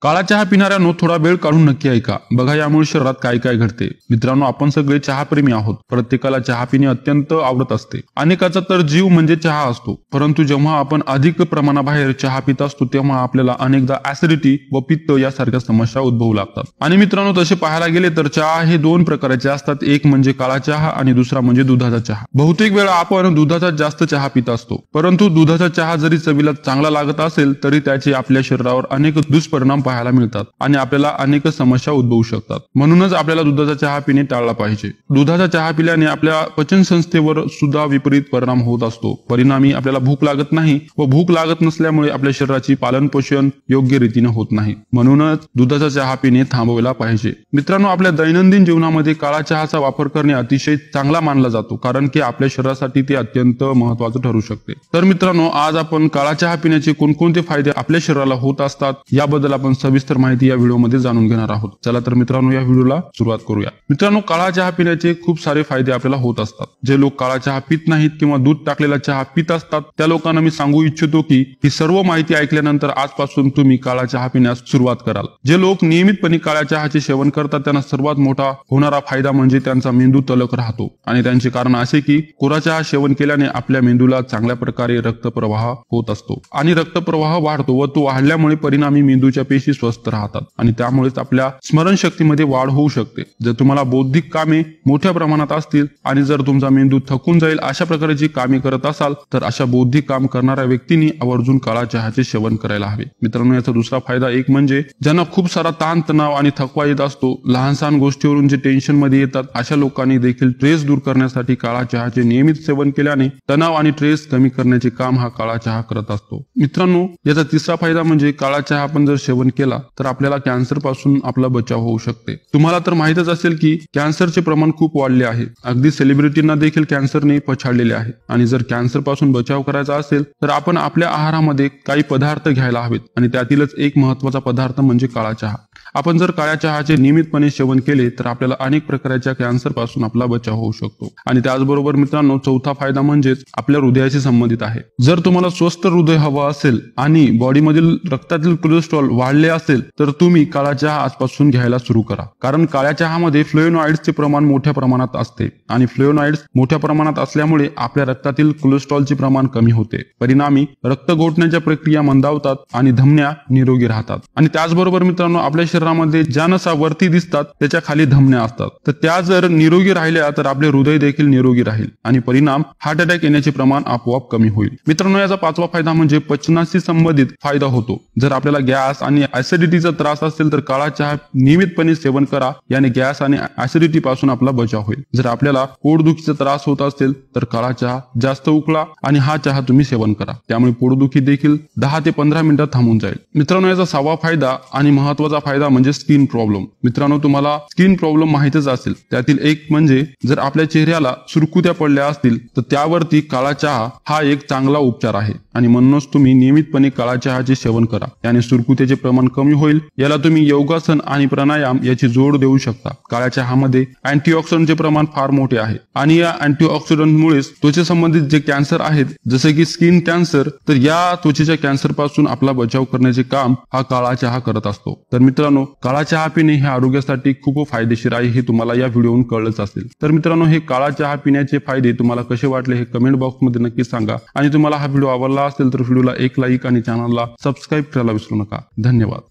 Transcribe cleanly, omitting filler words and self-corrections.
काळा चहा पिणाऱ्यांनो थोडा वेळ काढून नक्की ऐका. बघा यामुळे शरीरात काय काय घडते. मित्रांनो, आपण सगळे चहाप्रेमी आहोत. प्रत्येकाला चहा पिणे अत्यंत आवडत असते. अनेकाचा तर जीव म्हणजे चहा असतो. परंतु जेव्हा आपण अधिक प्रमाणाबाहेर चहा पित असतो तेव्हा आपल्याला अनेकदा ऍसिडिटी व पित्त यासारख्या समस्या उद्भवू लागतात. आणि मित्रांनो, तसे पाहायला गेले तर चहा हे दोन प्रकारचे असतात. एक म्हणजे काळा चहा आणि दुसरा म्हणजे दुधाचा चहा. बहुतेक वेळा आपण दुधाचा जास्त चहा पित असतो. परंतु दुधाचा चहा जरी चवीला चांगला लागत असेल तरी त्याचे आपल्या शरीरावर अनेक दुष्परिणाम पाहायला मिळतात आणि आपल्याला अनेक समस्या उद्भवू शकतात. म्हणूनच आपल्याला दुधाचा चहा पिणे टाळला पाहिजे. दुधाचा चहा पिल्याने आपल्या पचन संस्थेवर सुद्धा विपरीत परिणाम होत असतो. परिणामी आपल्याला भूक लागत नाही व भूक लागत नसल्यामुळे आपल्या शरीराची पालन पोषण योग्य रीतीने होत नाही. म्हणूनच दुधाचा चहा पिणे थांबवला पाहिजे. मित्रांनो, आपल्या दैनंदिन जीवनामध्ये काळा चहाचा वापर करणे अतिशय चांगला मानला जातो, कारण की आपल्या शरीरासाठी ते अत्यंत महत्वाचं ठरू शकते. तर मित्रांनो, आज आपण काळा चहा पिण्याचे कोणकोणते फायदे आपल्या शरीराला होत असतात याबद्दल आपण सविस्तर माहिती या व्हिडिओमध्ये जाणून घेणार आहोत. चला तर मित्रांनो, या व्हिडिओला सुरुवात करूया. मित्रांनो, काळा चहा पिण्याचे खूप सारे फायदे आपल्याला होत असतात. जे लोक काळा चहा पित नाहीत किंवा दूध टाकलेला चहा पित असतात त्या लोकांना मी सांगू इच्छितो की ही सर्व माहिती ऐकल्यानंतर आजपासून तुम्ही काळा चहा पिण्यास सुरुवात कराल. जे लोक नियमितपणे काळ्या चहाचे सेवन करतात त्यांना सर्वात मोठा होणारा फायदा म्हणजे त्यांचा मेंदू तलक राहतो. आणि त्यांचे कारण असे की कोरा चहा सेवन केल्याने आपल्या मेंदूला चांगल्या प्रकारे रक्तप्रवाह होत असतो आणि रक्तप्रवाह वाढतो व तो वाढल्यामुळे परिणामी मेंदूच्या पेशी स्वस्थ राहतात आणि त्यामुळेच आपल्या स्मरणशक्तीमध्ये वाढ होऊ शकते. जर तुम्हाला बौद्धिक कामे मोठ्या प्रमाणात असतील आणि जर तुमचा मेंदू थकून जाईल अशा प्रकारची कामे करत असाल तर अशा बौद्धिक काम करणाऱ्या व्यक्तींनी आवर्जून काळा चहाचे सेवन करायला हवे. मित्रांनो, याचा दुसरा फायदा एक म्हणजे ज्यांना खूप सारा ताण तणाव आणि थकवा येत असतो, लहान सहान गोष्टीवरून जे टेन्शन मध्ये येतात अशा लोकांनी देखील ट्रेस दूर करण्यासाठी काळा चहाचे नियमित सेवन केल्याने तणाव आणि ट्रेस कमी करण्याचे काम हा काळा चहा करत असतो. मित्रांनो, याचा तिसरा फायदा म्हणजे काळा चहा आपण जर सेवन केला तर आपल्याला कॅन्सर पासून आपला बचाव होऊ शकते. तुम्हाला तर माहितच असेल की कॅन्सरचे प्रमाण खूप वाढले आहे. अगदी सेलिब्रिटींना देखील कॅन्सरने पछाडलेले आहे. आणि जर कॅन्सर पासून बचाव करायचा असेल तर आपण आपल्या आहारामध्ये काही पदार्थ घ्यायला हवेत आणि त्यातीलच एक महत्वाचा पदार्थ म्हणजे काळा चहा. आपण जर काळ्या चहाचे नियमितपणे सेवन केले तर आपल्याला अनेक प्रकारच्या कॅन्सर पासून आपला बचाव होऊ शकतो. आणि त्याचबरोबर मित्रांनो, चौथा फायदा म्हणजेच आपल्या हृदयाशी संबंधित आहे. जर तुम्हाला स्वस्थ हृदय हवं असेल आणि बॉडीमधील रक्तातील कोलेस्ट्रॉल वाढले असेल तर तुम्ही काळा चहा आजपासून घ्यायला सुरू करा. कारण काळ्या चहामध्ये फ्लेवोनॉइड्सचे प्रमाण मोठ्या प्रमाणात असते आणि फ्लेवोनॉइड्स मोठ्या प्रमाणात असल्यामुळे आपल्या रक्तातील कोलेस्ट्रॉलचे प्रमाण कमी होते. परिणामी रक्त गोठण्याच्या प्रक्रिया मंदावतात आणि धमन्या निरोगी राहतात. आणि त्याचबरोबर मित्रांनो, आपल्या शरीरामध्ये ज्या नसा वरती दिसतात त्याच्या खाली धमन्या असतात, तर त्या जर निरोगी राहिल्या तर आपले हृदय देखील निरोगी राहील आणि परिणाम हार्ट अटॅक येण्याचे प्रमाण आपोआप कमी होईल. मित्रांनो, याचा पाचवा फायदा म्हणजे पचनाशी संबंधित फायदा होतो. जर आपल्याला गॅस आणि ऍसिडिटीचा त्रास असेल तर काळा चहा नियमितपणे सेवन करा. याने गॅस आणि ऍसिडिटी पासून आपला बचाव होईल. जर आपल्याला पोटदुखीचा त्रास होत असेल तर काळा चहा जास्त उकळा आणि हा चहा तुम्ही सेवन करा. त्यामुळे पोटदुखी देखील 10 ते 15 मिनिटात थांबून जाईल. मित्रांनो, याचा सहावा फायदा आणि महत्वाचा फायदा म्हणजे स्किन प्रॉब्लेम. मित्रांनो, तुम्हाला स्किन प्रॉब्लेम माहितच असेल. त्यातील एक म्हणजे जर आपल्या चेहऱ्याला सुरकुत्या पडल्या असतील तर त्यावरती काळा चहा हा एक चांगला उपचार आहे आणि म्हणूनच तुम्ही नियमितपणे काळा चहाचे सेवन करा. त्याने सुरकुत्याचे प्रमाण कमी होईल. याला तुम्ही योगासन आणि प्राणायाम याची जोड देऊ शकता. काळ्या चहामध्ये अँटीऑक्सिडंटचे प्रमाण फार मोठे आहे आणि या अँटीऑक्सिडंटमुळेच त्वचेसंबंधित जे कॅन्सर आहेत जसे की स्किन कॅन्सर, तर या त्वचेच्या कॅन्सर पासून आपला बचाव करण्याचे काम हा काळा चहा करत असतो. तर मित्रांनो, काळा चहा पिणे हे आरोग्यासाठी खूप फायदेशीर आहे हे तुम्हाला या व्हिडिओवरून कळलंच असेल. तर मित्रांनो, हे काळा चहा पिण्याचे फायदे तुम्हाला कसे वाटले हे कमेंट बॉक्समध्ये नक्की सांगा. आणि तुम्हाला हा व्हिडिओ आवडला असेल तर व्हिडिओला एक लाईक आणि चॅनलला सबस्क्राईब करायला विसरू नका. धन्यवाद.